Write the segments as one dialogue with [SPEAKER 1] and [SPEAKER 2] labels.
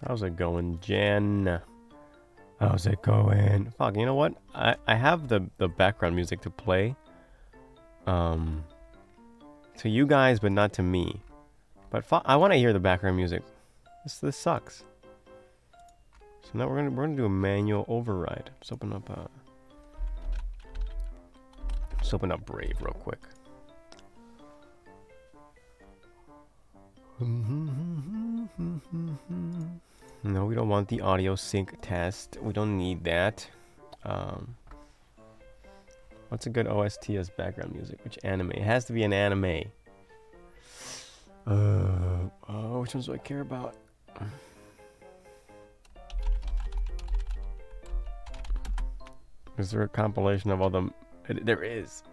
[SPEAKER 1] How's it going, Jen? How's it going? Fuck, you know what? I have the background music to play. Um, to you guys, but not to me. But I want to hear the background music. This sucks. So now we're gonna do a manual override. Let's open up Brave real quick. No, we don't want the audio sync test. We don't need that. What's a good OST as background music? Which anime? It has to be an anime. Which ones do I care about? Is there a compilation of all them? There is.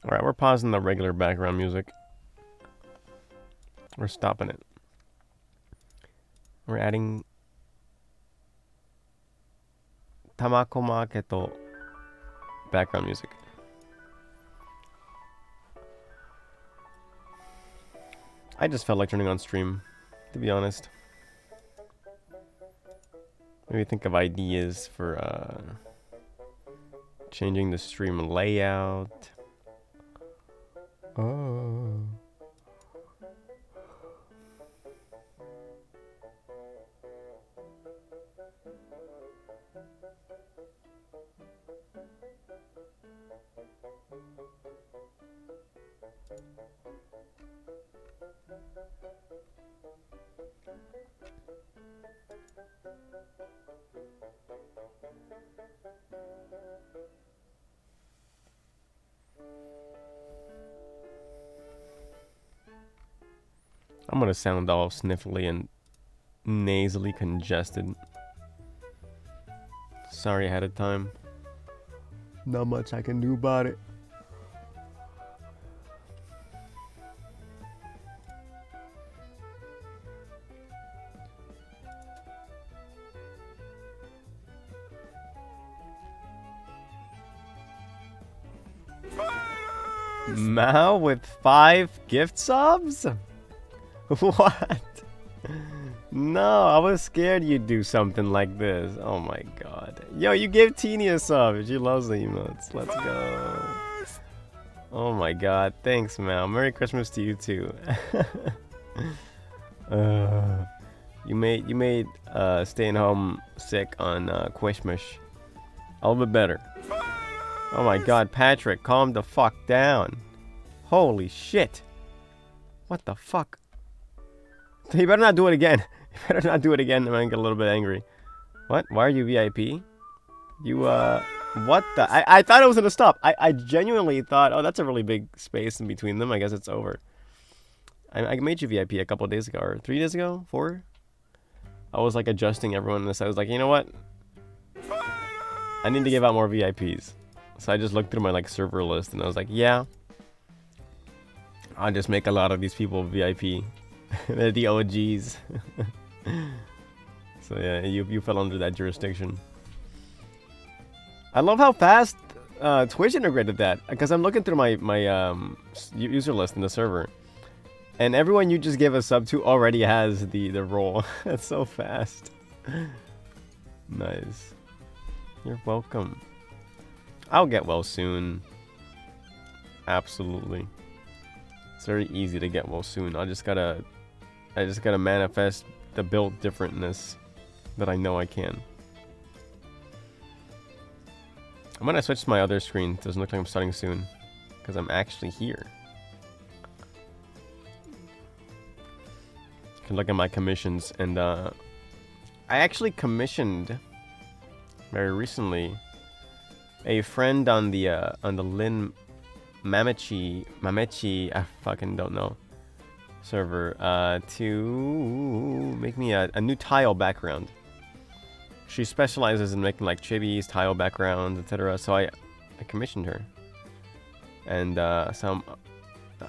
[SPEAKER 1] Alright, we're pausing the regular background music. We're stopping it. We're adding Tamako Maketo background music. I just felt like turning on stream, to be honest. Maybe think of ideas for changing the stream layout. Oh. I'm gonna sound all sniffly and nasally congested. Sorry ahead of time. Not much I can do about it. Mao with 5 gift subs? What? No, I was scared you'd do something like this. Oh my god. Yo, you gave Teeny a sub. She loves the emotes. Let's go. Oh my god. Thanks, Mao. Merry Christmas to you too. You made staying home sick on Quishmish a little bit better. Oh my god, Patrick, calm the fuck down. Holy shit. What the fuck? You better not do it again. You better not do it again. I'm gonna get a little bit angry. What? Why are you VIP? You, what the? I thought it was gonna stop. I genuinely thought, oh, that's a really big space in between them. I guess it's over. I made you VIP a couple of days ago, or 3 days ago? 4? I was like adjusting everyone in this. I was like, you know what? I need to give out more VIPs. So I just looked through my like server list and I was like, yeah. I'll just make a lot of these people VIP. They're the OGs. So yeah, you fell under that jurisdiction. I love how fast Twitch integrated that, because I'm looking through my user list in the server, and everyone you just gave a sub to already has the role. That's so fast. Nice. You're welcome. I'll get well soon. Absolutely. It's very easy to get well soon. I just gotta manifest the built differentness that I know I can. I'm gonna switch to my other screen. It doesn't look like I'm starting soon, because I'm actually here. You can look at my commissions, and I actually commissioned very recently a friend on the Lin Mamechi, I fucking don't know, server, to make me a new tile background. She specializes in making like chibis, tile backgrounds, etc. So I commissioned her, and so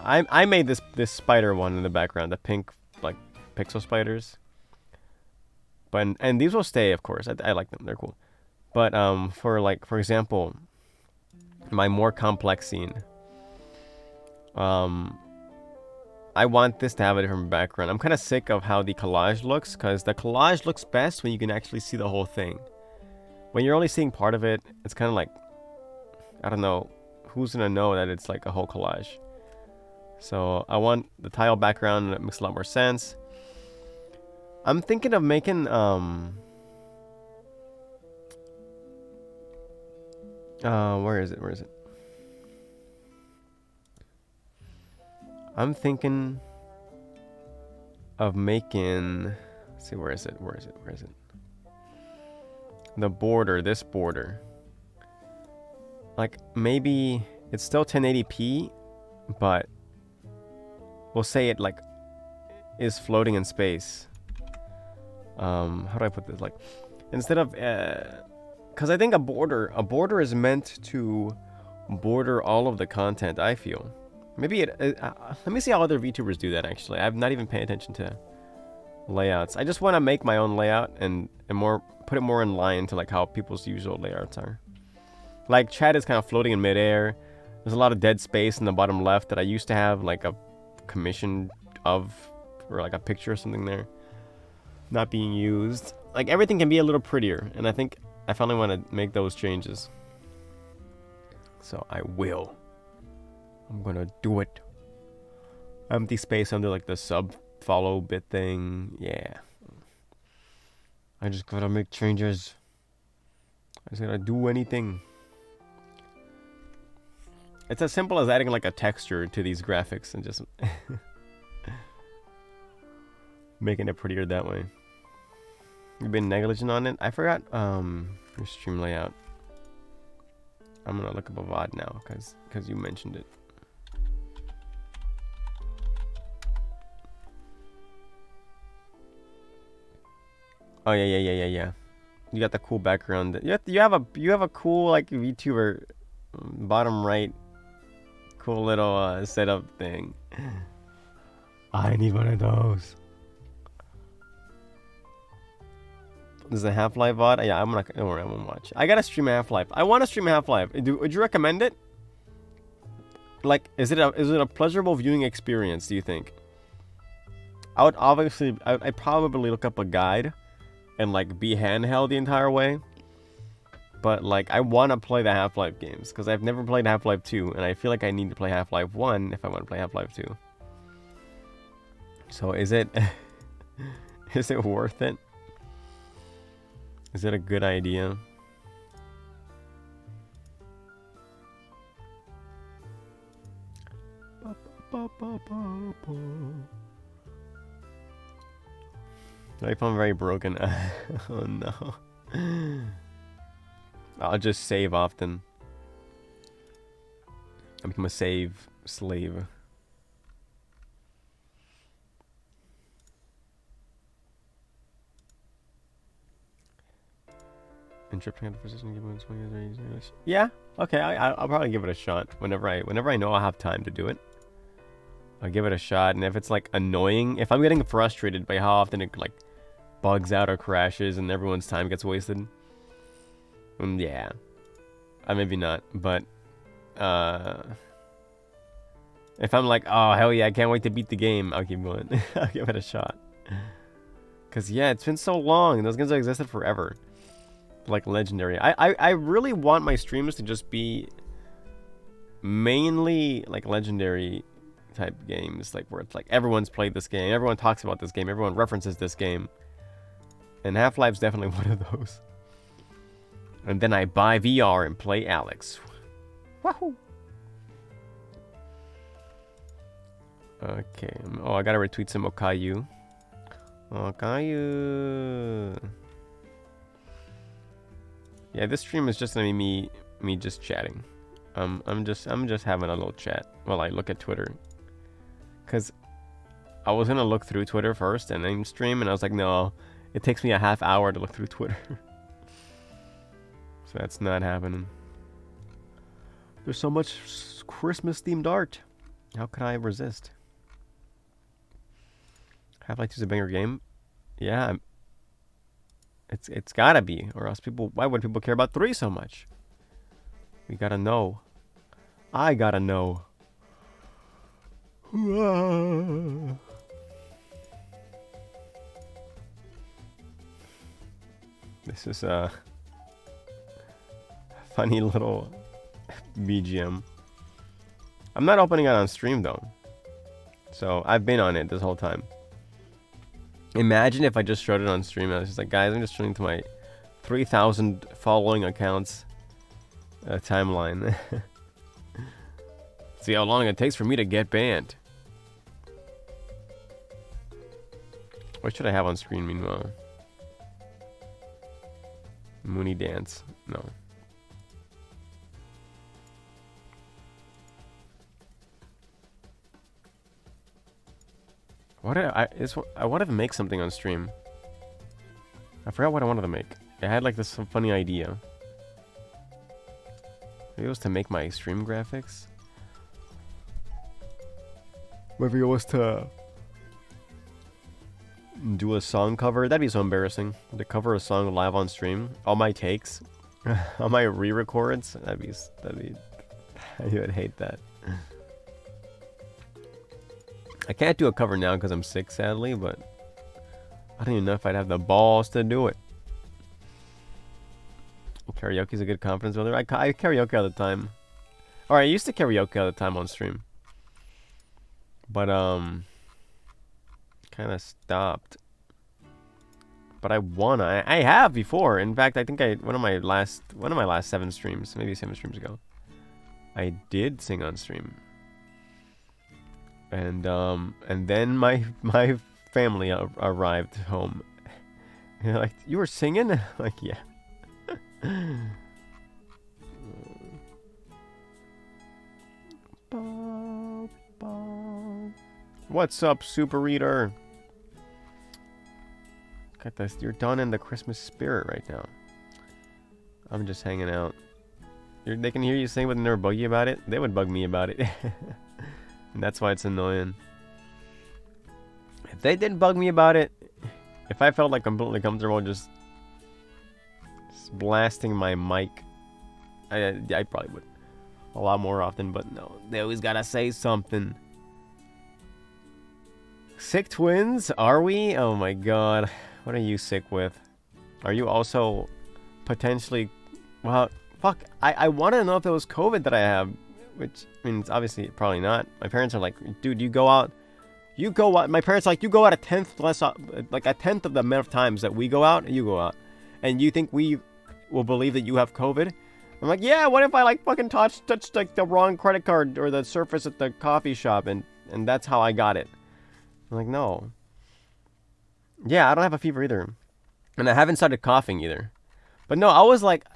[SPEAKER 1] I made this spider one in the background, the pink like pixel spiders. But and these will stay, of course. I like them. They're cool. But for example, my more complex scene. I want this to have a different background. I'm kind of sick of how the collage looks, because the collage looks best when you can actually see the whole thing. When you're only seeing part of it, it's kind of like, I don't know, who's gonna know that it's like a whole collage? So I want the tile background. That makes a lot more sense. I'm thinking of making where is it? Where is it? I'm thinking of making. Let's see, where is it? Where is it? Where is it? The border. This border. Like maybe it's still 1080p, but we'll say it like is floating in space. How do I put this? Like instead of because I think a border is meant to border all of the content. I feel. Maybe let me see how other VTubers do that. Actually, I've not even paid attention to layouts. I just want to make my own layout and more put it more in line to like how people's usual layouts are. Like chat is kind of floating in midair. There's a lot of dead space in the bottom left that I used to have like a commission of, or like a picture or something there, not being used. Like everything can be a little prettier, and I think I finally want to make those changes. So I will. I'm gonna do it. Empty space under like the sub follow bit thing. Yeah. I just gotta make changes. I just gotta do anything. It's as simple as adding like a texture to these graphics and just making it prettier that way. You've been negligent on it? I forgot your stream layout. I'm gonna look up a VOD now because you mentioned it. Oh yeah. You got the cool background. You have a cool like VTuber bottom right, cool little setup thing. I need one of those. There's a Half-Life VOD. Yeah, I'm not. Don't worry, I won't watch. I gotta stream Half-Life. I want to stream Half-Life. Would you recommend it? Like, is it a pleasurable viewing experience? Do you think? I would obviously. I'd probably look up a guide and like be handheld the entire way. But like I want to play the Half-Life games because I've never played Half-Life 2 and I feel like I need to play Half-Life 1 if I want to play Half-Life 2. So is it is it worth it? Is it a good idea? My phone very broken. Oh no. I'll just save often. I become a save slave. Interrupting at the precision given 20 years English. Yeah, okay, I'll probably give it a shot whenever I know I have time to do it. I'll give it a shot, and if it's like annoying, if I'm getting frustrated by how often it like bugs out or crashes and everyone's time gets wasted, yeah, maybe not. But if I'm like, oh hell yeah, I can't wait to beat the game, I'll keep going. I'll give it a shot. Cause yeah, it's been so long. Those games have existed forever. Like legendary. I really want my streams to just be mainly like legendary type games, like where it's like everyone's played this game, everyone talks about this game, everyone references this game, and Half-Life's definitely one of those. And then I buy VR and play Alex. Wahoo! Okay. Oh, I gotta retweet some Okayu. Okayu. Yeah, this stream is just gonna be me just chatting. I'm just having a little chat while I look at Twitter. Cause I was gonna look through Twitter first and then stream, and I was like, no, it takes me a half hour to look through Twitter. So that's not happening. There's so much Christmas themed art. How could I resist? Half-Life 2 is a banger game. Yeah. It's gotta be, or else people. Why would people care about 3 so much? We gotta know. I gotta know. This is a funny little BGM. I'm not opening it on stream though, so I've been on it this whole time. Imagine if I just showed it on stream and I was just like, guys, I'm just showing to my 3,000 following accounts timeline. See how long it takes for me to get banned. What should I have on screen meanwhile? Mooney dance. No. What I wanted to make something on stream. I forgot what I wanted to make. I had like this funny idea. Maybe it was to make my stream graphics. Maybe it was to do a song cover. That'd be so embarrassing. To cover a song live on stream. All my takes. All my re-records. That'd be I would hate that. I can't do a cover now because I'm sick, sadly, but I don't even know if I'd have the balls to do it. Karaoke's a good confidence builder. I karaoke all the time. Or I used to karaoke all the time on stream. But, kind of stopped. But I wanna. I have before. In fact, I think one of my last 7 streams, maybe 7 streams ago, I did sing on stream. And then my family arrived home. And they're like, you were singing? I'm like, yeah. What's up, Super Reader? Got this. You're done in the Christmas spirit right now. I'm just hanging out. They can hear you sing, but they never bug you about it. They would bug me about it. And that's why it's annoying. If they didn't bug me about it, if I felt like completely comfortable just blasting my mic, I probably would. A lot more often, but no. They always gotta say something. Sick twins? Are we? Oh my god. What are you sick with? Are you also potentially... Well, fuck. I want to know if it was COVID that I have. Which means obviously probably not. My parents are like, dude, you go out. My parents are like, you go out a tenth less, like a tenth of the amount of times that we go out, you go out. And you think we will believe that you have COVID? I'm like, yeah, what if I like fucking touched like the wrong credit card or the surface at the coffee shop and that's how I got it? I'm like, no. Yeah, I don't have a fever either. And I haven't started coughing either. But no, I was like...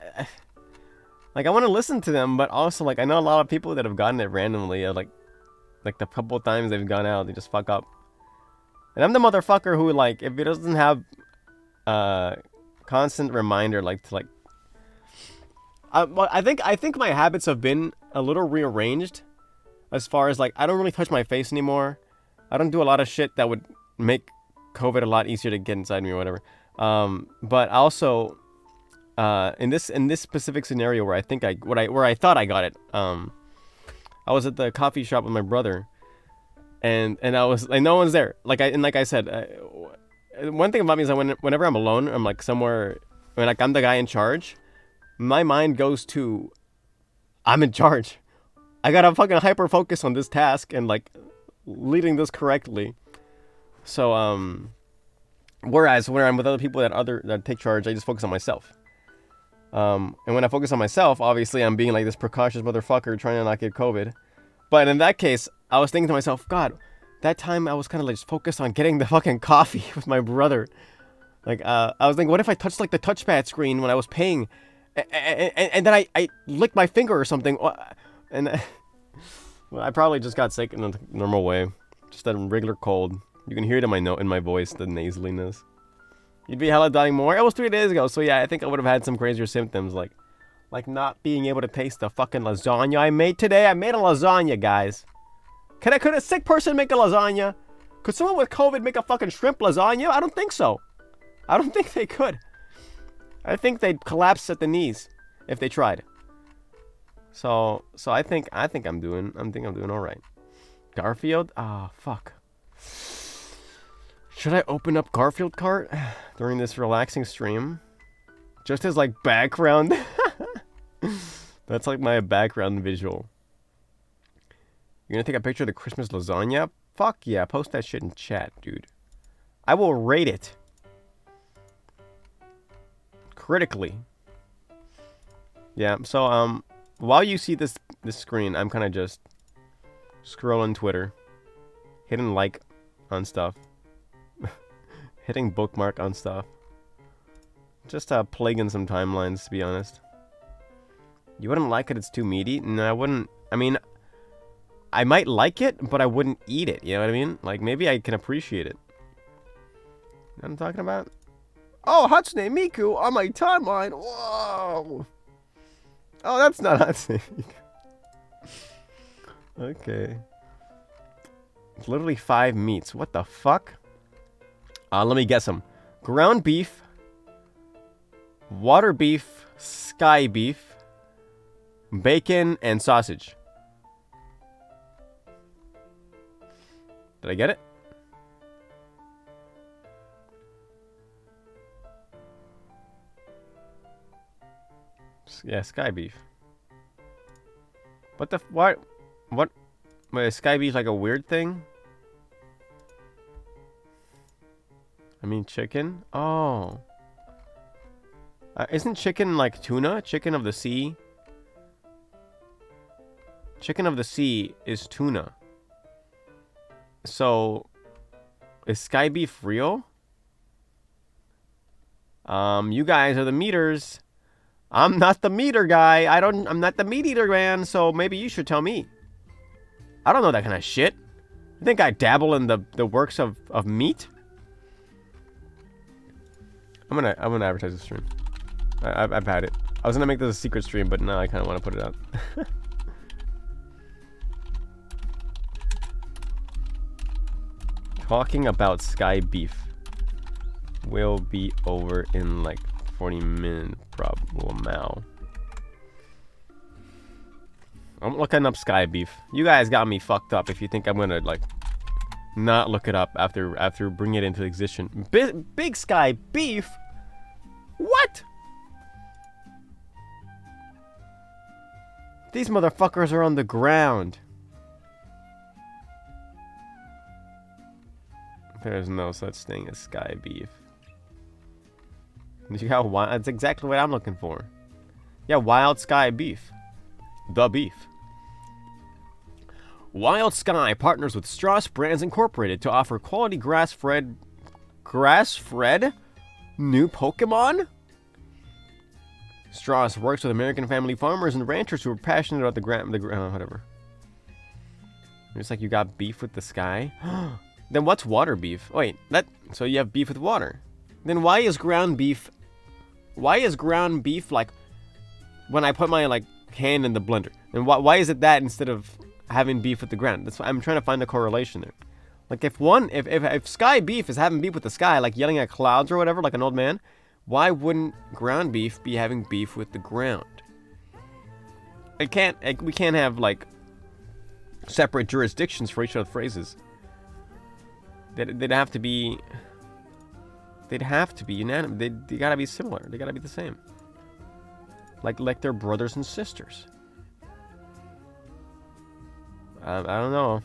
[SPEAKER 1] Like, I want to listen to them, but also, like, I know a lot of people that have gotten it randomly. Like the couple of times they've gone out, they just fuck up. And I'm the motherfucker who, like, if it doesn't have constant reminder, like, to, like... I think my habits have been a little rearranged. As far as, like, I don't really touch my face anymore. I don't do a lot of shit that would make COVID a lot easier to get inside me or whatever. But also... in this specific scenario where I thought I got it, I was at the coffee shop with my brother, and I was like, no one's there. Like I said, one thing about me is that whenever I'm alone, I'm like somewhere, when like I'm the guy in charge, my mind goes to, I'm in charge. I gotta fucking hyper focus on this task and like leading this correctly. So whereas when I'm with other people that take charge, I just focus on myself. And when I focus on myself, obviously I'm being like this precautious motherfucker trying to not get COVID. But in that case, I was thinking to myself, God, that time I was kind of like just focused on getting the fucking coffee with my brother. Like, I was thinking, what if I touched like the touchpad screen when I was paying, and then I licked my finger or something, and well, I probably just got sick in a normal way, just a regular cold. You can hear it in my voice, the nasaliness. You'd be hella dying more. It was 3 days ago, so yeah, I think I would have had some crazier symptoms, like not being able to taste the fucking lasagna I made today. I made a lasagna, guys. Could a sick person make a lasagna? Could someone with COVID make a fucking shrimp lasagna? I don't think so. I don't think they could. I think they'd collapse at the knees if they tried. So I think I'm doing all right. Garfield? Ah, fuck. Should I open up Garfield Kart during this relaxing stream? Just as like background. That's like my background visual. You're gonna take a picture of the Christmas lasagna? Fuck yeah, post that shit in chat, dude. I will rate it. Critically. Yeah, so while you see this screen, I'm kind of just scrolling Twitter, hitting like on stuff, hitting bookmark on stuff. Just plaguing some timelines, to be honest. You wouldn't like it, it's too meaty? No, I wouldn't. I mean, I might like it, but I wouldn't eat it, you know what I mean? Like, maybe I can appreciate it. You know what I'm talking about? Oh, Hatsune Miku on my timeline. Whoa. Oh, that's not Hatsune Miku. Okay. It's literally 5 meats. What the fuck? Let me guess them. Ground beef. Water beef. Sky beef. Bacon and sausage. Did I get it? Yeah, sky beef. What the what? What? Wait, is sky beef like a weird thing? I mean, chicken. Oh, isn't chicken like tuna? Chicken of the sea. Chicken of the sea is tuna. So, is sky beef real? You guys are the meters. I'm not the meter guy. I'm not the meat eater man, so maybe you should tell me. I don't know that kind of shit. You think I dabble in the works of meat? I'm gonna advertise the stream. I've had it. I was gonna make this a secret stream, but now I kind of want to put it out. Talking about sky beef will be over in like 40 minutes, probably now. I'm looking up sky beef. You guys got me fucked up if you think I'm gonna like not look it up after bringing it into existence. Big sky beef? What? These motherfuckers are on the ground. There's no such thing as sky beef. You got wild, that's exactly what I'm looking for. Yeah, wild sky beef. The beef. Wild Sky partners with Strauss Brands Incorporated to offer quality grass-fed new Pokemon? Strauss works with American family farmers and ranchers who are passionate about whatever. It's like you got beef with the sky. Then what's water beef? Wait, so you have beef with water. Then why is ground beef like when I put my like hand in the blender? And why is it that instead of having beef with the ground? That's why I'm trying to find the correlation there. Like if sky beef is having beef with the sky, like yelling at clouds or whatever, like an old man, why wouldn't ground beef be having beef with the ground? We can't have like separate jurisdictions for each of the phrases. They'd have to be unanimous. They gotta be similar. They gotta be the same. Like they're brothers and sisters. I don't know.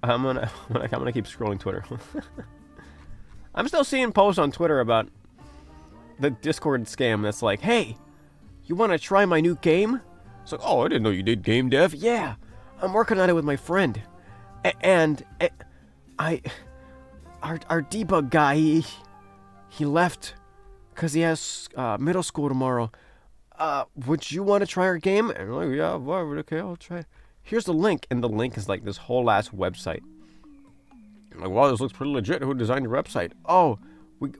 [SPEAKER 1] I'm gonna keep scrolling Twitter. I'm still seeing posts on Twitter about the Discord scam that's like, hey, you want to try my new game? It's like, oh, I didn't know you did game dev. Yeah, I'm working on it with my friend, and our debug guy, he left because he has middle school tomorrow. Would you want to try our game? And I'm like, yeah, whatever, okay, I'll try it. Here's the link, and the link is like this whole ass website. I'm like, wow, this looks pretty legit. Who designed your website? Oh,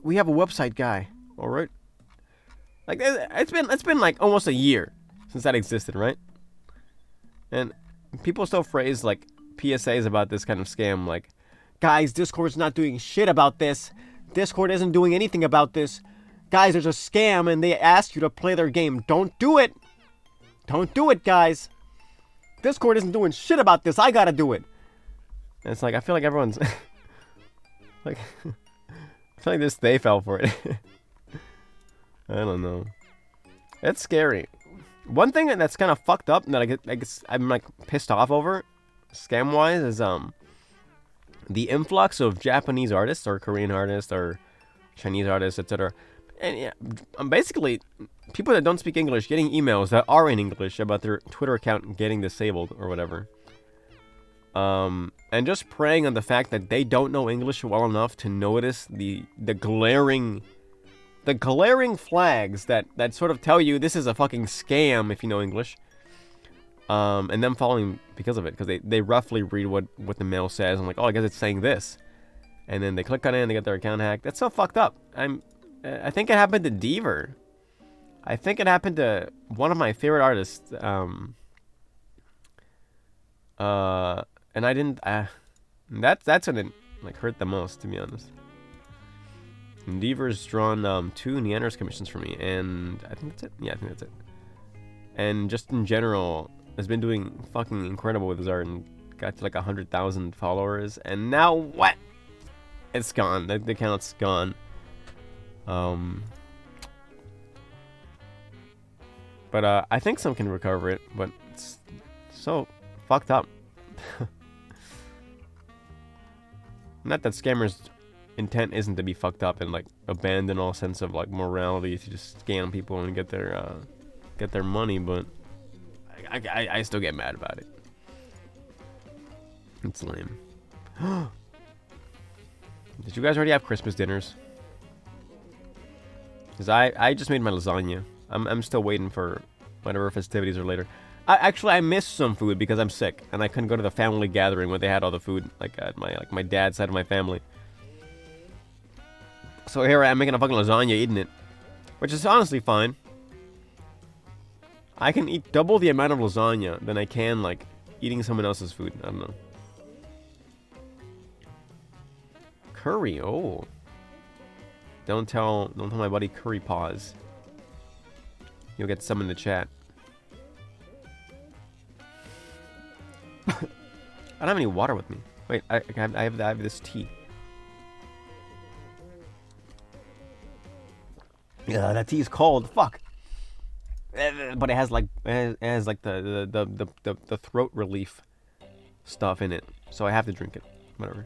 [SPEAKER 1] we have a website guy. All right. Like it's been like almost a year since that existed, right? And people still phrase like PSAs about this kind of scam, like, guys, Discord's not doing shit about this. Discord isn't doing anything about this. Guys, there's a scam and they ask you to play their game. Don't do it. Don't do it, guys. Discord isn't doing shit about this. I gotta do it. And it's like, I feel like everyone's... like... I feel like they fell for it. I don't know. It's scary. One thing that's kind of fucked up that I'm like pissed off over, scam-wise, is the influx of Japanese artists or Korean artists or Chinese artists, etc. And yeah, basically, people that don't speak English getting emails that are in English about their Twitter account getting disabled or whatever. And just preying on the fact that they don't know English well enough to notice the glaring flags that sort of tell you this is a fucking scam if you know English. And them falling because of it, because they roughly read what the mail says and like, oh, I guess it's saying this, and then they click on it and they get their account hacked. That's so fucked up. I think it happened to Deaver. I think it happened to one of my favorite artists. And I didn't. That's when it like hurt the most, to be honest. And Deaver's drawn 2 Neander's commissions for me, and I think that's it. Yeah, I think that's it. And just in general, has been doing fucking incredible with his art and got to like 100,000 followers. And now what? It's gone. The account's gone. But I think some can recover it, but it's so fucked up. Not that scammers' intent isn't to be fucked up and like abandon all sense of like morality to just scam people and get their money, but I still get mad about it. It's lame. Did you guys already have Christmas dinners? Because I just made my lasagna. I'm still waiting for whatever festivities are later. I missed some food because I'm sick and I couldn't go to the family gathering where they had all the food, like at my dad's side of my family. So here I am making a fucking lasagna, eating it, which is honestly fine. I can eat double the amount of lasagna than I can like eating someone else's food. I don't know. Curry, oh. Don't tell my buddy Curry Paws. You'll get some in the chat. I don't have any water with me. Wait, I have this tea. Yeah, that tea is cold. Fuck. But it has like the throat relief stuff in it, so I have to drink it. Whatever.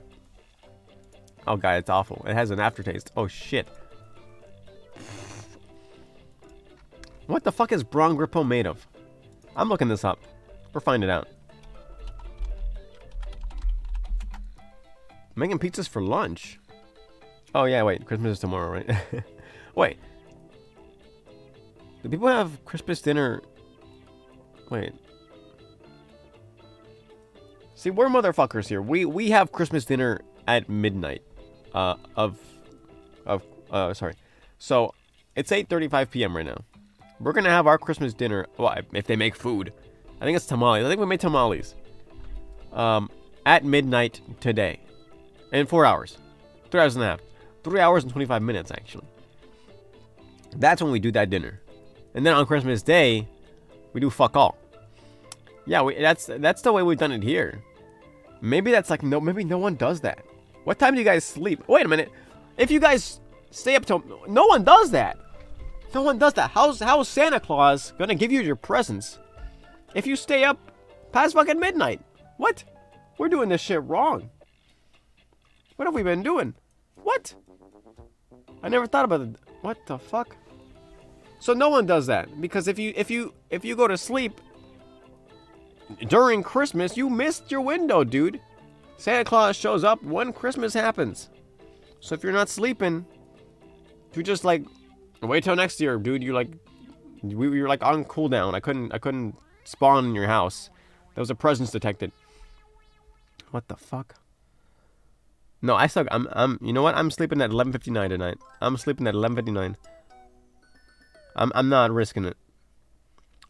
[SPEAKER 1] Oh god, it's awful. It has an aftertaste. Oh shit. What the fuck is Braun Grippo made of? I'm looking this up. We're finding out. Making pizzas for lunch? Oh yeah, wait. Christmas is tomorrow, right? Wait. Do people have Christmas dinner? Wait. See, we're motherfuckers here. We have Christmas dinner at midnight. Sorry. So, it's 8:35 p.m. right now. We're gonna have our Christmas dinner. Well, if they make food. I think it's tamales. I think we made tamales. At midnight today. In 4 hours. 3 hours and a half. 3 hours and 25 minutes, actually. That's when we do that dinner. And then on Christmas Day, we do fuck all. Yeah, that's the way we've done it here. Maybe that's like, maybe no one does that. What time do you guys sleep? Wait a minute. If you guys stay up till... No one does that. No one does that. How's Santa Claus gonna give you your presents if you stay up past fucking midnight? What? We're doing this shit wrong. What have we been doing? What? I never thought about it. What the fuck? So no one does that, because if you go to sleep during Christmas, you missed your window, dude. Santa Claus shows up when Christmas happens. So if you're not sleeping, you just like wait till next year, dude. You're like we were like on cooldown. I couldn't spawn in your house. There was a presence detected. What the fuck? No, I'm you know what? I'm sleeping at 11:59 tonight. I'm sleeping at 11:59. I'm not risking it.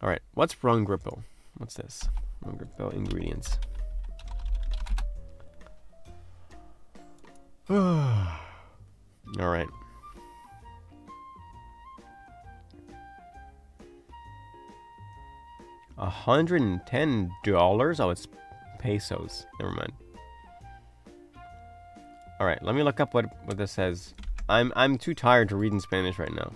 [SPEAKER 1] All right, what's Braun Grippo? What's this? Braun Grippo ingredients. All right. $110? Oh, it's pesos. Never mind. All right, let me look up what this says. I'm too tired to read in Spanish right now.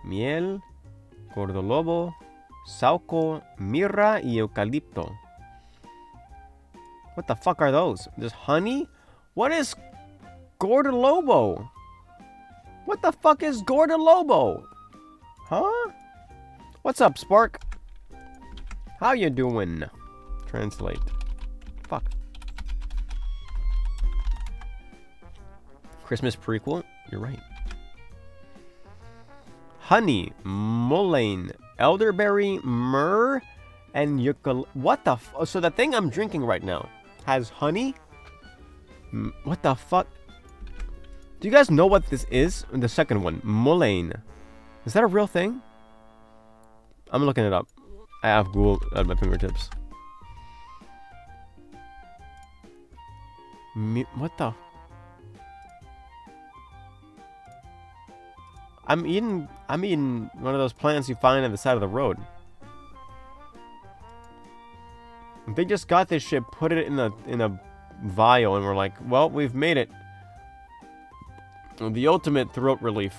[SPEAKER 1] Miel, gordolobo, sauco, mirra, y eucalipto. What the fuck are those? Just honey? What is gordolobo? What the fuck is gordolobo? Huh? What's up, Spark? How you doing? Translate. Fuck. Christmas prequel? You're right. Honey, mullein, elderberry, myrrh, and eucalypt. What the f? So the thing I'm drinking right now has honey? What the fuck? Do you guys know what this is? The second one, mullein. Is that a real thing? I'm looking it up. I have Google at my fingertips. What the? I'm eating one of those plants you find on the side of the road. They just got this shit, put it in a vial, and we're like, well, we've made it. The ultimate throat relief.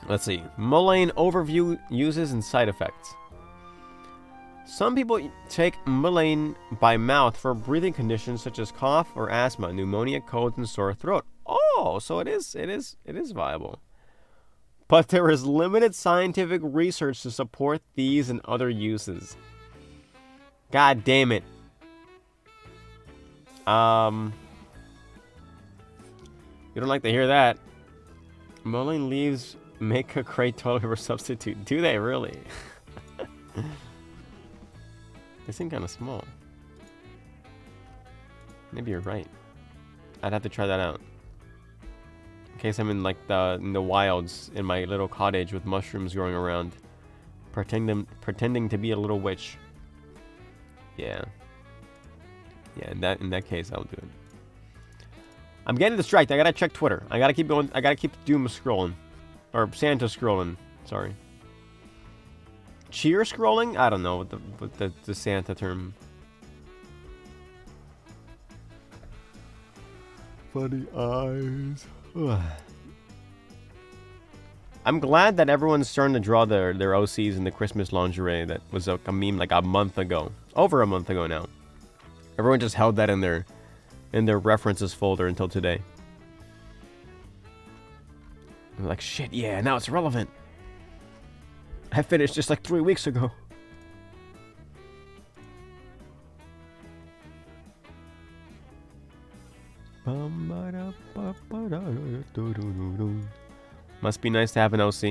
[SPEAKER 1] Let's see. Mullein overview, uses, and side effects. Some people take mullein by mouth for breathing conditions such as cough or asthma, pneumonia, colds, and sore throat. Oh, so it is viable. But there is limited scientific research to support these and other uses. God damn it. You don't like to hear that. Mullein leaves make a great toilet paper substitute. Do they really? They seem kind of small. Maybe you're right. I'd have to try that out. In case I'm in like in the wilds in my little cottage with mushrooms growing around, pretending to be a little witch. Yeah. Yeah. In that case, I'll do it. I'm getting distracted. I gotta check Twitter. I gotta keep going. I gotta keep doom scrolling, or Santa scrolling. Sorry. Cheer scrolling? I don't know what the Santa term. Funny eyes. I'm glad that everyone's starting to draw their OCs in the Christmas lingerie that was a meme like a month ago. Over a month ago now. Everyone just held that in their references folder until today. I'm like, shit, yeah, now it's relevant. I finished just like 3 weeks ago. Must be nice to have an OC.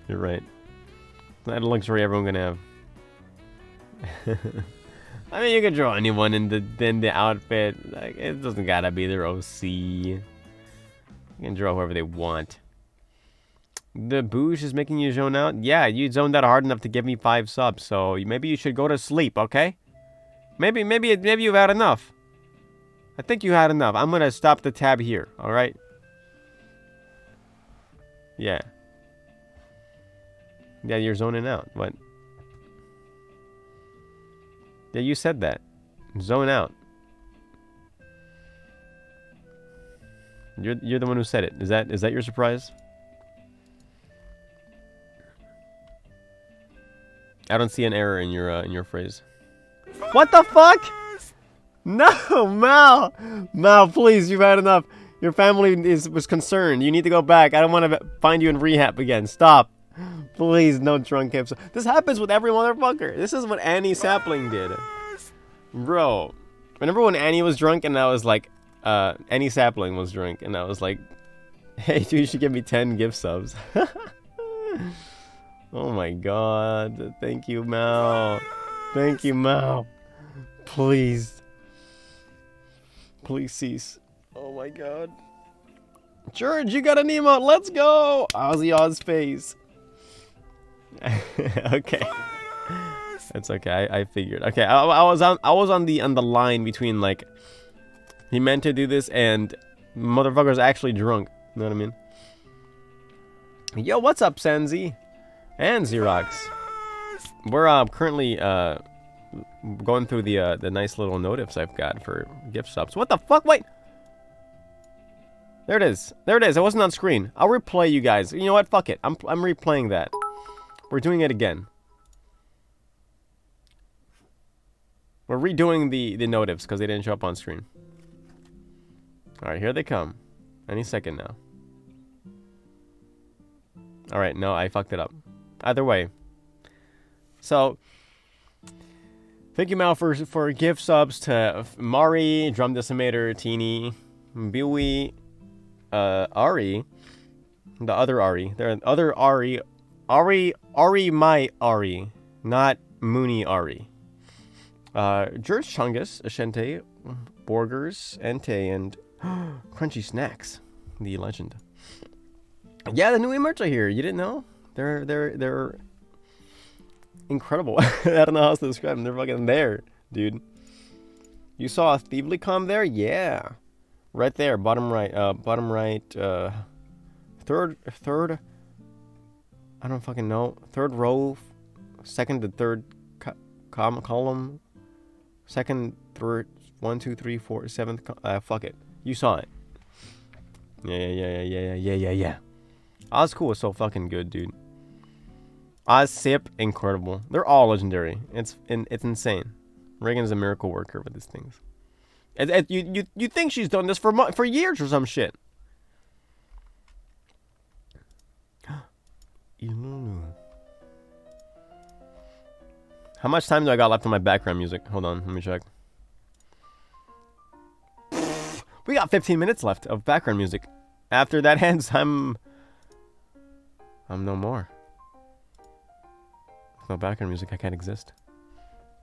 [SPEAKER 1] You're right. That luxury everyone can have. I mean, you can draw anyone in the outfit. Like, it doesn't gotta be their OC. You can draw whoever they want. The booze is making you zone out? Yeah, you zoned out hard enough to give me 5 subs, so maybe you should go to sleep, okay? Maybe you've had enough. I think you had enough. I'm gonna stop the tab here, alright? Yeah. Yeah, you're zoning out. What? Yeah, you said that. Zone out. You're the one who said it. Is that your surprise? I don't see an error in your phrase. What the fuck? No, Mal! Mal, please, you've had enough. Your family was concerned. You need to go back. I don't want to find you in rehab again. Stop. Please, no drunk hips. This happens with every motherfucker. This is what Annie Sapling did. Bro, remember when Annie was drunk and I was like, Annie Sapling was drunk and I was like, hey, dude, you should give me 10 gift subs. Oh my god. Thank you, Mal. Thank you, Mal. Please. Please cease. Oh my god. George, you got an emote. Let's go. Ozzy Oz face. Okay. That's okay. I figured. Okay, I was on the line between like he meant to do this and Motherfucker's actually drunk. You know what I mean? Yo, what's up, Senzi? And Xerox. We're currently going through the nice little notifs I've got for gift subs. What the fuck? Wait. There it is. There it is. It wasn't on screen. I'll replay you guys. You know what? Fuck it. I'm replaying that. We're doing it again. We're redoing the notifs because they didn't show up on screen. Alright, here they come. Any second now. Alright, no, I fucked it up. Either way. So, thank you, Mal, for gift subs to Mari, Drum Decimator, Teeny, Biwi, Ari, the other Ari. There are other Ari, my Ari, not Mooney Ari. George Chungus, Ashente, Borgers, Ente, and Crunchy Snacks, the legend. Yeah, the new emerge are here. You didn't know? They're incredible. I don't know how else to describe them. They're fucking there, dude. You saw a Thievely com there? Yeah. Right there, bottom right, third, I don't fucking know. Third row, second to third column, second, third, 1, 2, 3, 4, 7th, fuck it. You saw it. Yeah. Oscool is so fucking good, dude. Ozsip, incredible. They're all legendary. It's insane. Reagan's a miracle worker with these things. You think she's done this for years or some shit? How much time do I got left on my background music? Hold on, let me check. We got 15 minutes left of background music. After that ends, I'm no more. With no background music, I can't exist.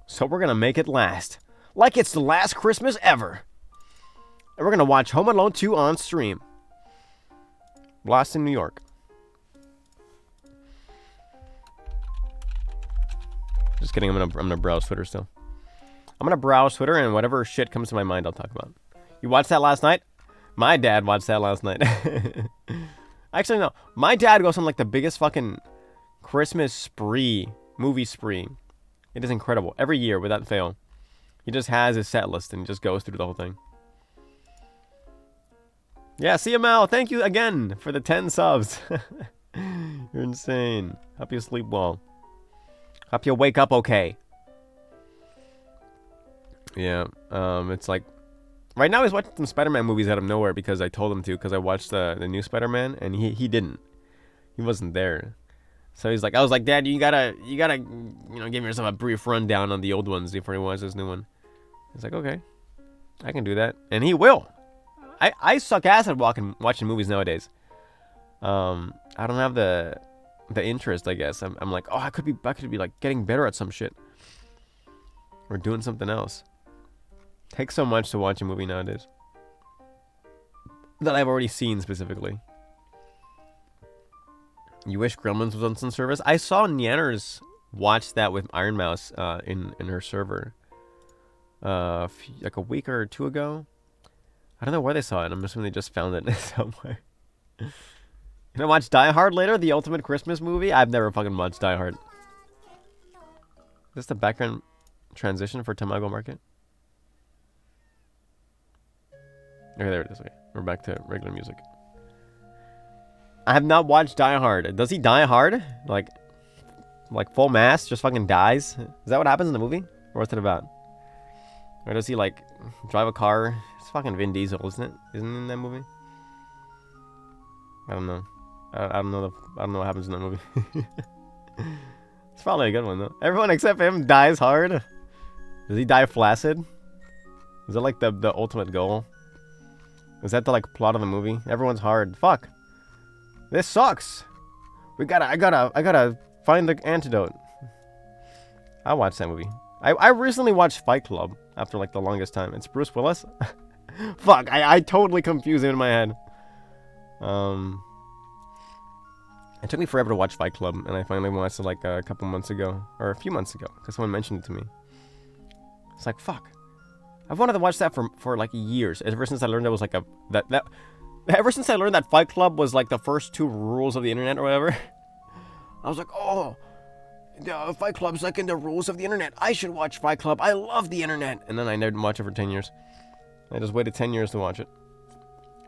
[SPEAKER 1] So we're gonna make it last. Like it's the last Christmas ever. And we're gonna watch Home Alone 2 on stream. Lost in New York. Just kidding, I'm gonna browse Twitter still. I'm gonna browse Twitter and whatever shit comes to my mind I'll talk about. You watched that last night? My dad watched that last night. Actually, no. My dad goes on like the biggest fucking Christmas spree, movie spree. It is incredible. Every year, without fail. He just has his set list and he just goes through the whole thing. Yeah, CML, thank you again for the 10 subs. You're insane. Hope you sleep well. Hope you wake up okay. Yeah, it's like... Right now he's watching some Spider-Man movies out of nowhere because I told him to, because I watched the new Spider-Man and he didn't. He wasn't there. So he's like, I was like, Dad, you gotta, give yourself a brief rundown on the old ones before he watches this new one. He's like, okay, I can do that, and he will. I suck ass at watching movies nowadays. I don't have the interest, I guess. I'm like, oh, I could be like getting better at some shit, or doing something else. Takes so much to watch a movie nowadays that I've already seen specifically. You wish Gremlins was on some service? I saw Nyanners watch that with Iron Mouse in her server like a week or two ago. I don't know where they saw it. I'm assuming they just found it somewhere. Can I watch Die Hard later? The ultimate Christmas movie? I've never fucking watched Die Hard. Is this the background transition for Tamago Market? Okay, there it is. Okay, we're back to regular music. I have not watched Die Hard. Does he die hard? Like full mass? Just fucking dies? Is that what happens in the movie? Or what's it about? Or does he like drive a car? It's fucking Vin Diesel, isn't it? Isn't it in that movie? I don't know. I don't know what happens in that movie. It's probably a good one though. Everyone except him dies hard. Does he die flaccid? Is that like the ultimate goal? Is that the like plot of the movie? Everyone's hard. Fuck. This sucks. I gotta find the antidote. I watched that movie. I recently watched Fight Club after like the longest time. It's Bruce Willis. Fuck, I totally confused him in my head. It took me forever to watch Fight Club, and I finally watched it like a couple months ago, or a few months ago, because someone mentioned it to me. It's like, fuck. I've wanted to watch that for like years. Ever since I learned there was like ever since I learned that Fight Club was like the first 2 rules of the internet or whatever. I was like, oh, Fight Club's like in the rules of the internet. I should watch Fight Club. I love the internet. And then I never watched it for 10 years. I just waited 10 years to watch it.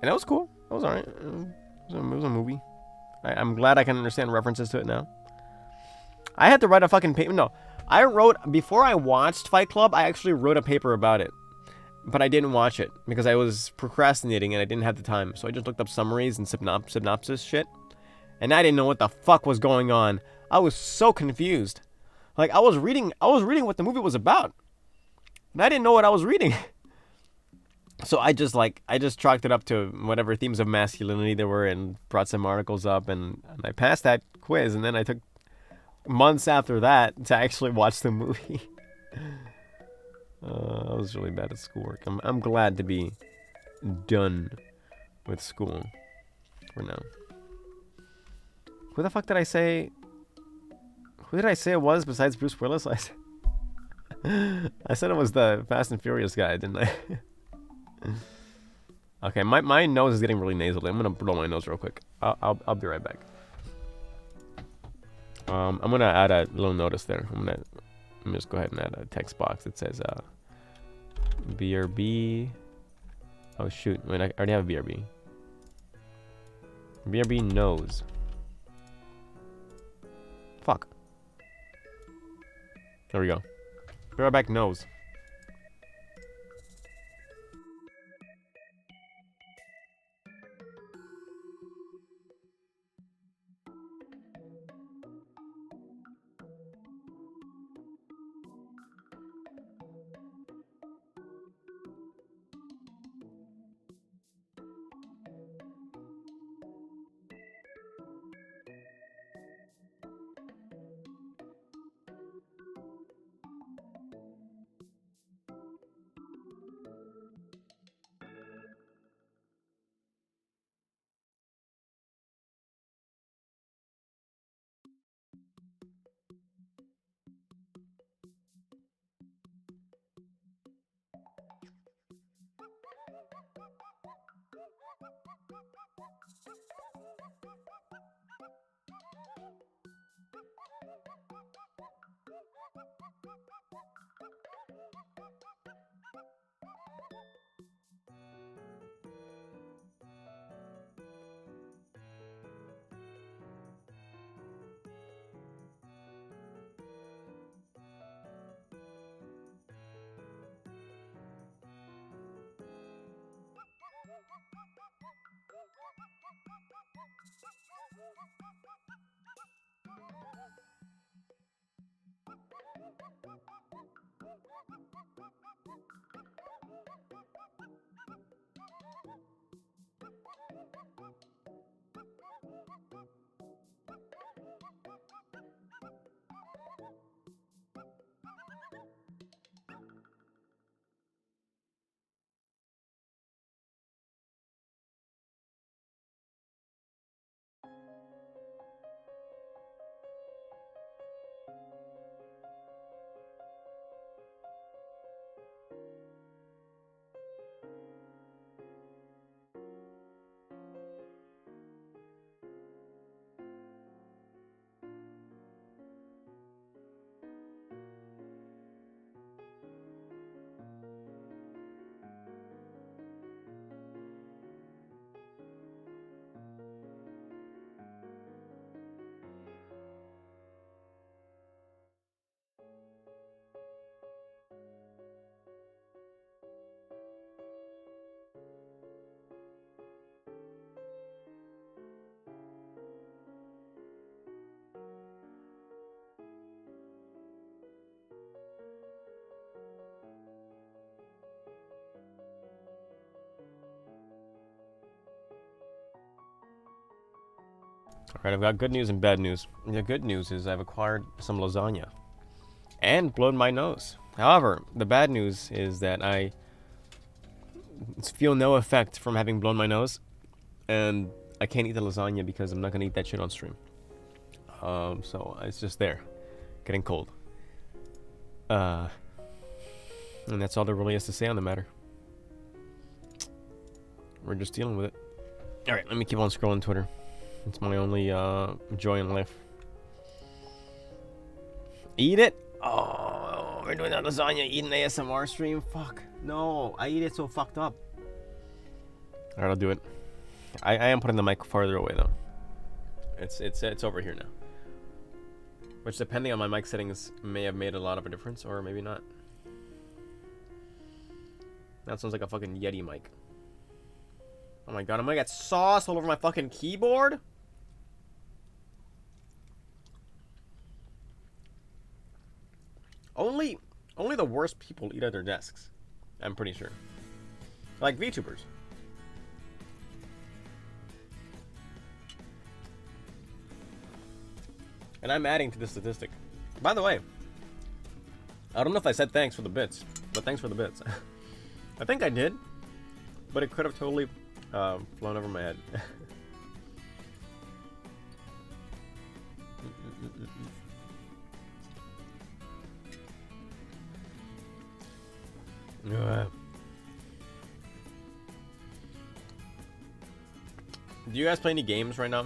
[SPEAKER 1] And that was cool. That was alright. It was a movie. I'm glad I can understand references to it now. I had to write a fucking paper. No, before I watched Fight Club, I actually wrote a paper about it. But I didn't watch it because I was procrastinating and I didn't have the time. So I just looked up summaries and synopsis shit. And I didn't know what the fuck was going on. I was so confused. Like, I was reading what the movie was about. And I didn't know what I was reading. So I just chalked it up to whatever themes of masculinity there were and brought some articles up and I passed that quiz, and then I took months after that to actually watch the movie. I was really bad at schoolwork. I'm glad to be done with school for now. Who the fuck did I say? Who did I say it was besides Bruce Willis? I said it was the Fast and Furious guy, didn't I? Okay, my nose is getting really nasally. I'm gonna blow my nose real quick. I'll be right back. I'm gonna add a little notice there. Let me just go ahead and add a text box that says BRB. Oh shoot! Wait, I already have a BRB. BRB nose. Fuck. There we go. Be right back, nose. Alright, I've got good news and bad news. The good news is I've acquired some lasagna and blown my nose. However, the bad news is that I feel no effect from having blown my nose, and I can't eat the lasagna because I'm not gonna eat that shit on stream. So it's just there, getting cold. And that's all there really is to say on the matter. We're just dealing with it. Alright, let me keep on scrolling Twitter. It's my only joy in life. Eat it? Oh, we're doing a lasagna eating ASMR stream? Fuck. No, I eat it so fucked up. Alright, I'll do it. I am putting the mic farther away though. It's over here now. Which, depending on my mic settings, may have made a lot of a difference, or maybe not. That sounds like a fucking Yeti mic. Oh my god, I'm gonna get sauce all over my fucking keyboard? Only the worst people eat at their desks. I'm pretty sure. Like VTubers. And I'm adding to this statistic. By the way, I don't know if I said thanks for the bits, but thanks for the bits. I think I did, but it could have totally flown over my head. Do you guys play any games right now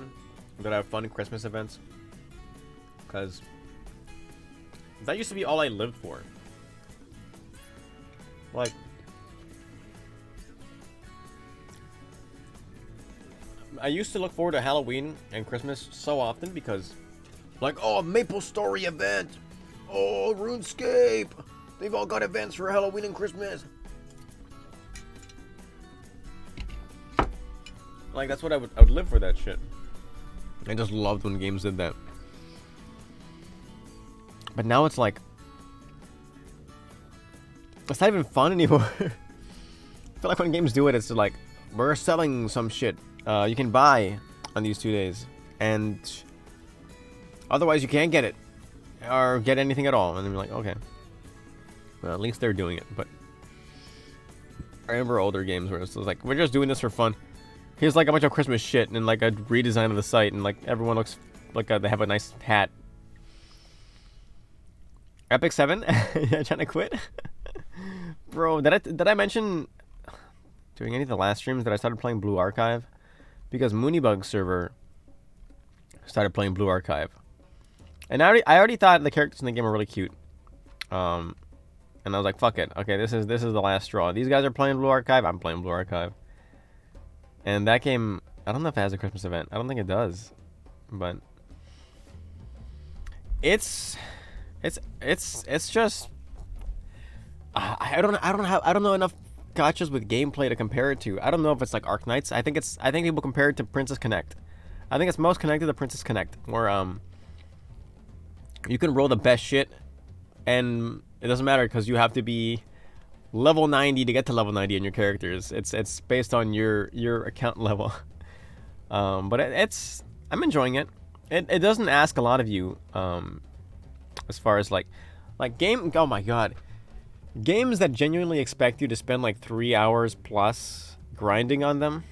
[SPEAKER 1] that have fun Christmas events? Because that used to be all I lived for. Like, I used to look forward to Halloween and Christmas so often because, like, oh, Maple Story event. Oh, RuneScape. They've all got events for Halloween and Christmas. Like, that's what I would live for that shit. I just loved when games did that. But now it's like, it's not even fun anymore. I feel like when games do it, it's like, we're selling some shit you can buy on these 2 days, and otherwise you can't get it or get anything at all. And then you're like, okay, well, at least they're doing it. But I remember older games where it was like, we're just doing this for fun. Here's like a bunch of Christmas shit and like a redesign of the site, and like everyone looks like they have a nice hat. Epic 7? Yeah, trying to quit? Bro, did I mention during any of the last streams that I started playing Blue Archive? Because Moonybug server started playing Blue Archive. And I already thought the characters in the game were really cute. And I was like, fuck it. Okay, this is the last straw. These guys are playing Blue Archive, I'm playing Blue Archive. And that game, I don't know if it has a Christmas event. I don't think it does. But it's just I don't know enough gachas with gameplay to compare it to. I don't know if it's like Arknights. I think people compare it to Princess Connect. I think it's most connected to Princess Connect, where you can roll the best shit and it doesn't matter because you have to be level 90 to get to level 90 in your characters. It's based on your account level. But I'm enjoying it. It doesn't ask a lot of you as far as like game. Oh my god, games that genuinely expect you to spend like 3 hours plus grinding on them.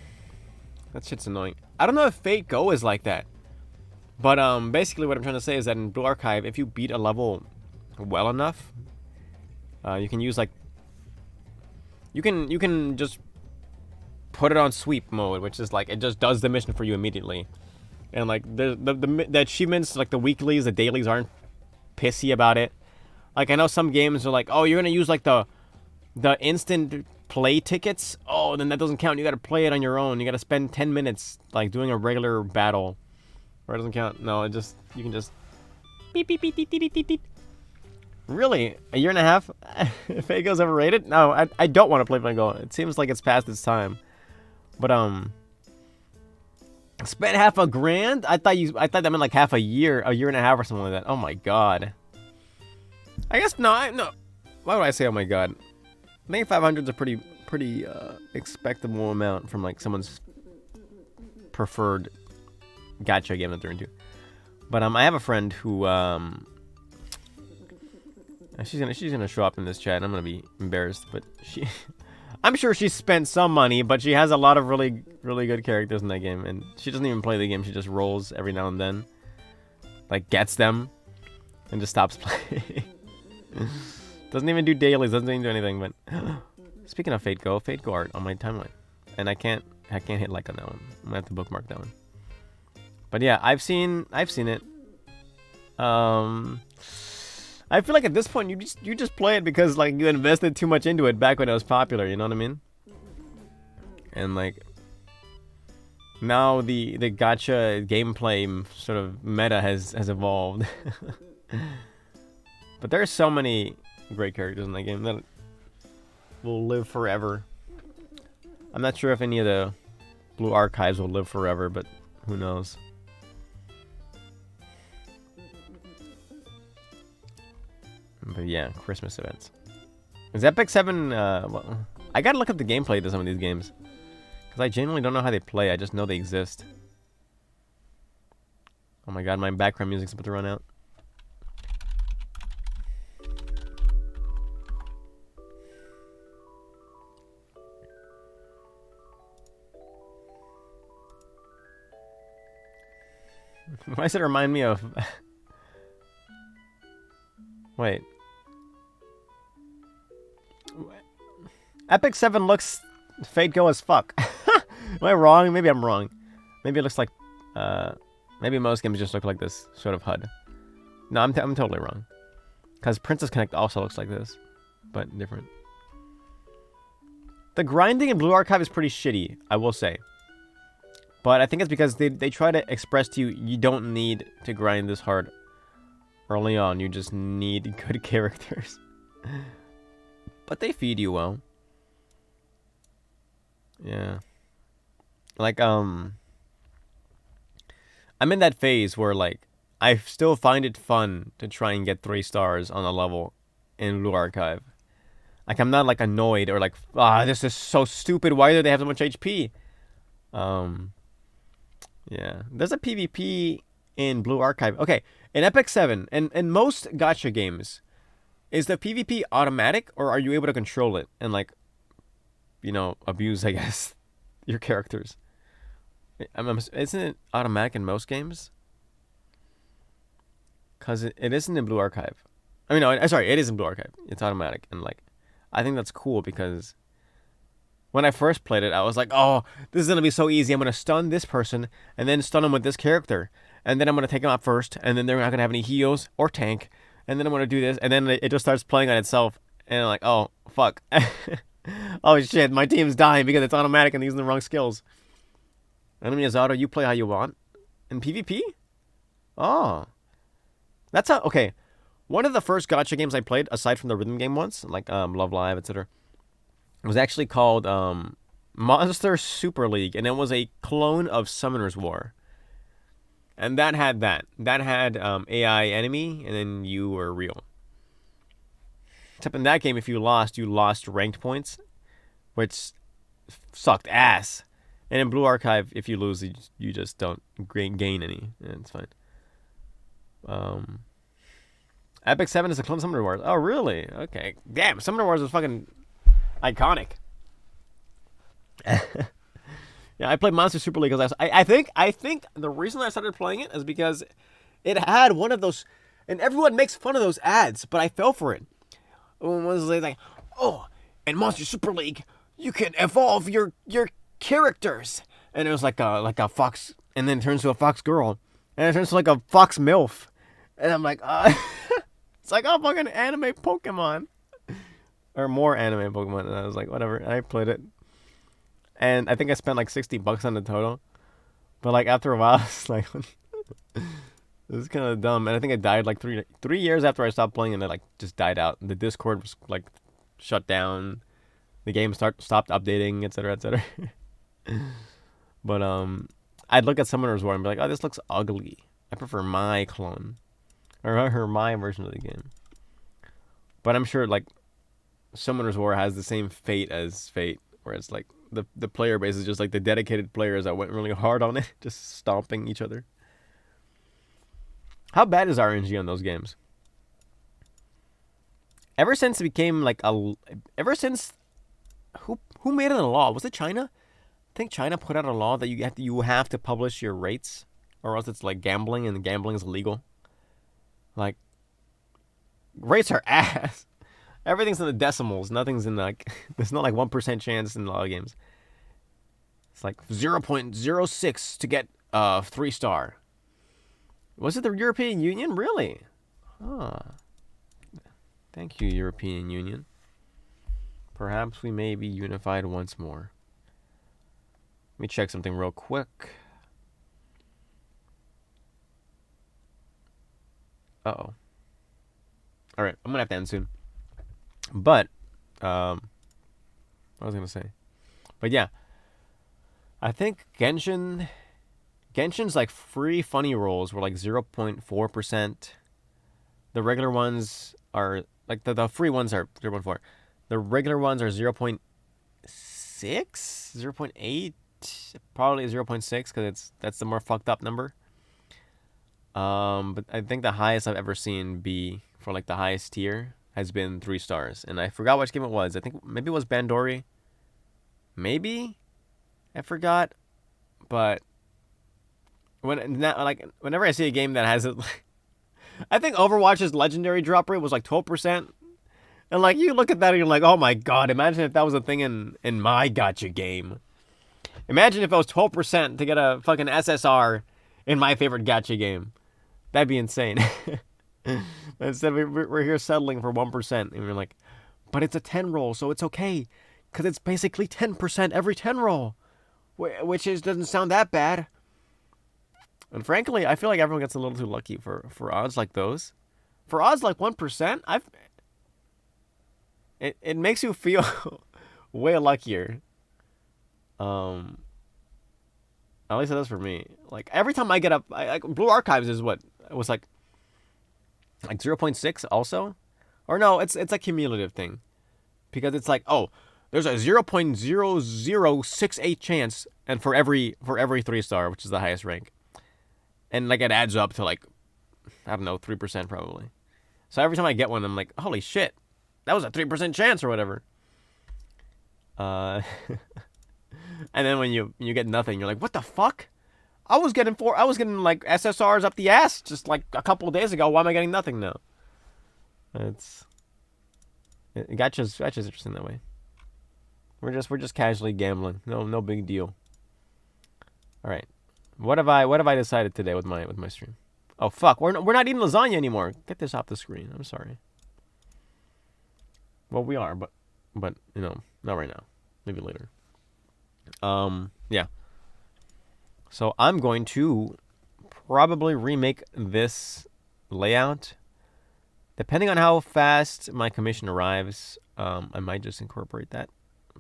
[SPEAKER 1] That shit's annoying. I don't know if Fate Go is like that, but basically what I'm trying to say is that in Blue Archive, if you beat a level well enough, you can use like you can just put it on sweep mode, which is like it just does the mission for you immediately. And like the achievements, like the weeklies, the dailies aren't pissy about it. Like, I know some games are like, oh, you're gonna use like the instant play tickets. Oh, then that doesn't count. You gotta play it on your own. You gotta spend 10 minutes like doing a regular battle, or it doesn't count. No, you can just beep beep beep beep beep beep beep. Really, a year and a half? Faygo's overrated? No, I don't want to play Faygo. It seems like it's past its time. But spent half a grand? I thought that meant like half a year and a half or something like that. Oh my god. I guess no. Why would I say oh my god? I think 500's a pretty expectable amount from like someone's preferred gacha game that they're into. But I have a friend who she's gonna show up in this chat and I'm gonna be embarrassed, but I'm sure she spent some money, but she has a lot of really, really good characters in that game, and she doesn't even play the game. She just rolls every now and then, like gets them, and just stops playing. Doesn't even do dailies. Doesn't even do anything. But speaking of Fate Go art on my timeline, and I can't hit like on that one. I'm gonna have to bookmark that one. But yeah, I've seen it. I feel like at this point you just play it because like you invested too much into it back when it was popular. You know what I mean? And like now the gacha gameplay sort of meta has evolved. But there's so many great characters in that game that will live forever. I'm not sure if any of the Blue Archives will live forever, but who knows? But yeah, Christmas events. Is Epic 7, well, I gotta look up the gameplay to some of these games. Because I genuinely don't know how they play, I just know they exist. Oh my god, my background music's about to run out. Why does it remind me of... Wait. Epic 7 looks Fate Go as fuck. Am I wrong? Maybe I'm wrong. Maybe it looks like... maybe most games just look like this sort of HUD. No, I'm totally wrong. Because Princess Connect also looks like this. But different. The grinding in Blue Archive is pretty shitty, I will say. But I think it's because they try to express to you, you don't need to grind this hard early on. You just need good characters. But they feed you well. Yeah. Like, I'm in that phase where, like, I still find it fun to try and get 3 stars on a level in Blue Archive. Like, I'm not, like, annoyed or, like, this is so stupid. Why do they have so much HP? Yeah. There's a PvP in Blue Archive. Okay, in Epic 7, and most gacha games, is the PvP automatic, or are you able to control it and, like, you know, abuse, I guess, your characters? Isn't it automatic in most games? Because it isn't in Blue Archive. I mean, no, sorry, it is in Blue Archive. It's automatic, and, like, I think that's cool because when I first played it, I was like, oh, this is going to be so easy. I'm going to stun this person and then stun them with this character. And then I'm going to take them out first, and then they're not going to have any heals or tank. And then I'm going to do this, and then it just starts playing on itself. And I'm like, oh, fuck. Oh, shit, my team's dying because it's automatic and using the wrong skills. Enemy Azado, you play how you want. In PvP? Oh. That's how, okay. One of the first gacha games I played, aside from the rhythm game ones, like Love Live, etc., was actually called Monster Super League, and it was a clone of Summoner's War. And that had that. That had AI enemy, and then you were real. Except in that game, if you lost ranked points, which sucked ass. And in Blue Archive, if you lose, you just don't gain any. Yeah, it's fine. Epic 7 is a clone of Summoner Wars. Oh, really? Okay. Damn, Summoner Wars is fucking iconic. Yeah, I played Monster Super League because I think the reason I started playing it is because it had one of those, and everyone makes fun of those ads, but I fell for it. One was like, oh, in Monster Super League, you can evolve your characters, and it was like a fox, and then it turns to a fox girl, and it turns to like a fox MILF, and I'm like, it's like, oh, fucking anime Pokemon. Or more anime Pokemon, and I was like, whatever. And I played it, and I think I spent like $60 on the total. But like after a while, I was like, this is kind of dumb. And I think it died like three years after I stopped playing, and it like just died out. The Discord was like shut down. The game stopped updating, etc., etc. But I'd look at Summoner's War and be like, oh, this looks ugly. I prefer my clone, or my version of the game. But I'm sure like Summoner's War has the same fate as Fate, where it's like the player base is just like the dedicated players that went really hard on it, just stomping each other. How bad is RNG on those games? Ever since it became like who made it a law? Was it China? I think China put out a law that you have to publish your rates, or else it's like gambling, and gambling is illegal. Like, rates are ass. Everything's in the decimals. Nothing's in like. There's not like 1% chance in a lot of games. It's like 0.06 to get 3-star. Was it the European Union? Really? Huh. Thank you, European Union. Perhaps we may be unified once more. Let me check something real quick. Uh-oh. Alright, I'm gonna have to end soon. But, what was I gonna say? But yeah. I think Genshin's like free funny rolls were like 0.4%. The regular ones are like the free ones are 0.4. The regular ones are 0.6, 0.8, probably 0.6 because that's the more fucked up number. But I think the highest I've ever seen be for like the highest tier has been 3 stars, and I forgot which game it was. I think maybe it was Bandori. Maybe I forgot, but whenever I see a game that has it, I think Overwatch's legendary drop rate was like 12%. And like you look at that and you're like, oh my god, imagine if that was a thing in my gacha game. Imagine if it was 12% to get a fucking SSR in my favorite gacha game. That'd be insane. Instead, we're here settling for 1%. And we're like, but it's a 10 roll, so it's okay. Because it's basically 10% every 10 roll. Which doesn't sound that bad. And frankly, I feel like everyone gets a little too lucky for odds like those. For odds like 1%, it makes you feel way luckier. At least it does for me. Like every time I get up, Blue Archives is what it was like 0.6 also, or no, it's a cumulative thing, because it's like, oh, there's a 0.0068 chance, and for every 3-star, which is the highest rank, and like it adds up to like, I don't know, 3% probably. So every time I get one, I'm like, holy shit, that was a 3% chance or whatever. And then when you get nothing, you're like, what the fuck? I was getting like SSRs up the ass just like a couple of days ago. Why am I getting nothing now? Gacha's interesting that way. We're just casually gambling. No big deal. All right. What have I decided today with my stream? Oh fuck, we're not eating lasagna anymore. Get this off the screen. I'm sorry. Well, we are, but you know, not right now. Maybe later. Yeah. So I'm going to probably remake this layout. Depending on how fast my commission arrives, I might just incorporate that.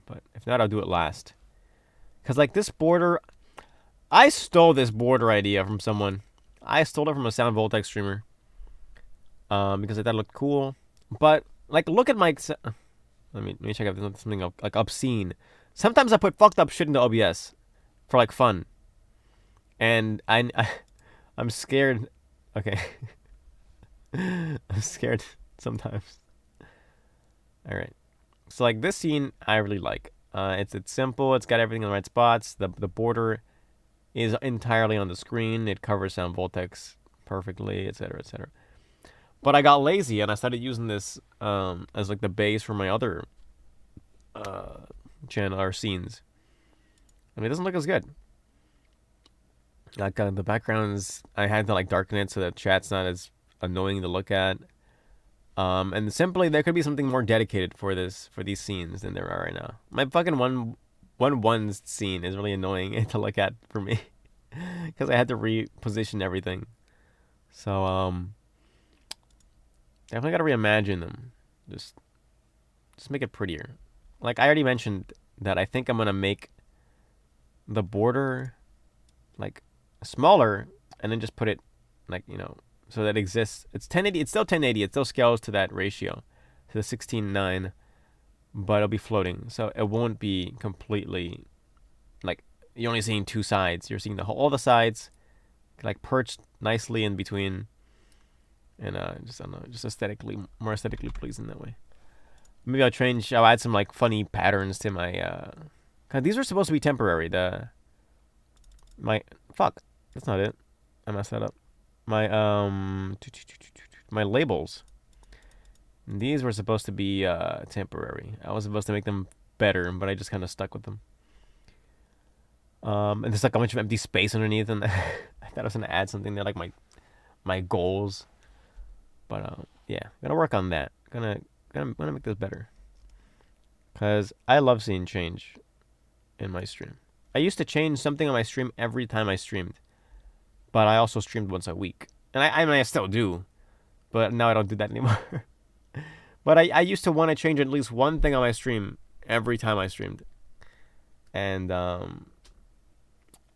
[SPEAKER 1] But if not, I'll do it last. Because like this border, I stole this border idea from someone. I stole it from a Sound Voltex streamer. Because I thought it looked cool. But like, look at my. Let me check if there's something like obscene. Sometimes I put fucked up shit into OBS for like fun, and I'm scared. Okay, I'm scared sometimes. All right, so like this scene I really like. It's simple. It's got everything in the right spots. The border is entirely on the screen. It covers Sound Voltex perfectly, etc., etc. But I got lazy and I started using this as like the base for my other channel or scenes, and it doesn't look as good. Like the backgrounds, I had to like darken it so that chat's not as annoying to look at. And simply there could be something more dedicated for these scenes than there are right now. My fucking one scene is really annoying to look at for me because I had to reposition everything. So definitely got to reimagine them. Just make it prettier. Like I already mentioned that I think I'm gonna make the border like smaller and then just put it like, you know, so that it exists. It's 1080. It's still 1080. It still scales to that ratio, to the 16:9, but it'll be floating, so it won't be completely like you're only seeing two sides. You're seeing all the sides like perched nicely in between, and just I don't know, just more aesthetically pleasing that way. Maybe I'll add some like funny patterns to my cause these are supposed to be temporary. Fuck, that's not it. I messed that up. My my labels. And these were supposed to be temporary. I was supposed to make them better, but I just kind of stuck with them. And there's like a bunch of empty space underneath, and I thought I was gonna add something there, like my goals. But yeah, gonna work on that. Gonna make this better. Cause I love seeing change in my stream. I used to change something on my stream every time I streamed, but I also streamed once a week, and I mean I still do, but now I don't do that anymore. But I used to want to change at least one thing on my stream every time I streamed, and I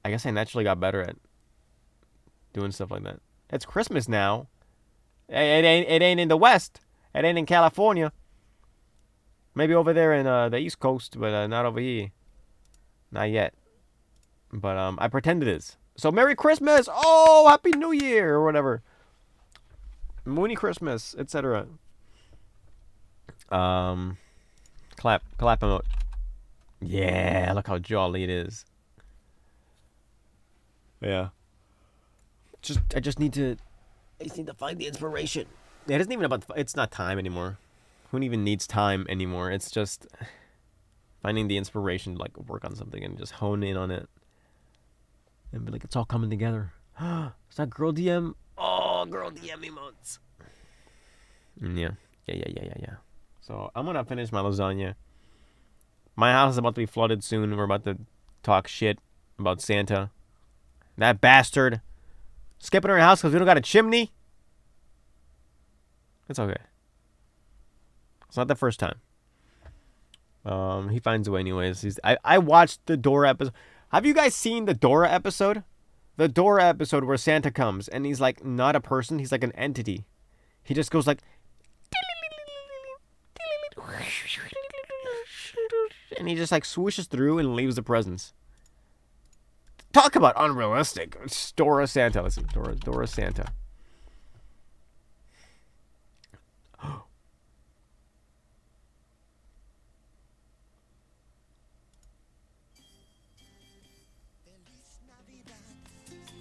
[SPEAKER 1] guess I naturally got better at doing stuff like that. It's Christmas now. It ain't in the West. It ain't in California. Maybe over there in the East Coast, but not over here. Not yet. But I pretend it is. So Merry Christmas! Oh, Happy New Year or whatever. Moony Christmas, etc. Clap emote. Yeah, look how jolly it is. Yeah. I just need to find the inspiration. Yeah, it isn't even about it's not time anymore. Who even needs time anymore? It's just finding the inspiration to like work on something and just hone in on it. And be like, it's all coming together. Is that girl DM? Oh, girl DM emotes. Yeah. So I'm gonna finish my lasagna. My house is about to be flooded soon. We're about to talk shit about Santa. That bastard skipping our house because we don't got a chimney. It's okay. It's not the first time. He finds a way anyways. I watched the Dora episode. Have you guys seen the Dora episode? The Dora episode where Santa comes and he's like not a person. He's like an entity. He just goes like, and he just like swooshes through and leaves the presents. Talk about unrealistic. It's Dora Santa. Listen, Dora Santa.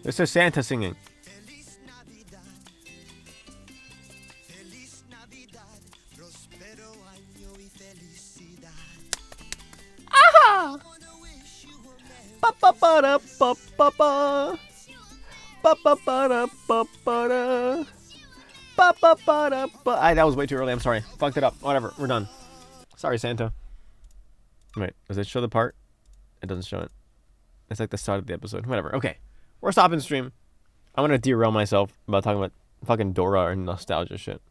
[SPEAKER 1] This is Santa singing. Aha! Ba ba ba da ba ba ba. Ba ba ba da ba ba da. Ba ba ba da ba. That was way too early. I'm sorry. Fucked it up. Whatever. We're done. Sorry, Santa. Wait, does it show the part? It doesn't show it. It's like the start of the episode. Whatever. Okay. We're stopping stream. I'm gonna derail myself about talking about fucking Dora or nostalgia shit.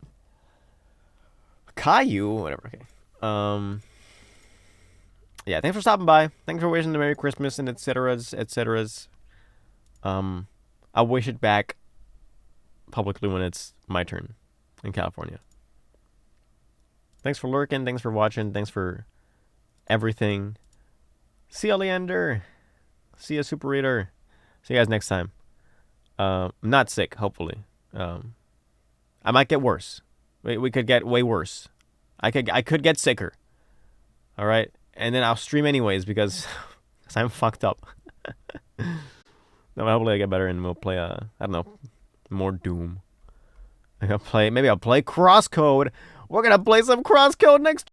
[SPEAKER 1] Caillou, whatever. Okay. Yeah. Thanks for stopping by. Thanks for wishing the Merry Christmas and etceteras. I'll wish it back publicly when it's my turn in California. Thanks for lurking. Thanks for watching. Thanks for everything. See ya, Leander. See ya, Super Reader. See you guys next time. I'm not sick, hopefully. I might get worse. We could get way worse. I could get sicker. All right, and then I'll stream anyways because I'm fucked up. No, hopefully I get better and we'll play I don't know, more Doom. Maybe I'll play Crosscode. We're gonna play some Crosscode next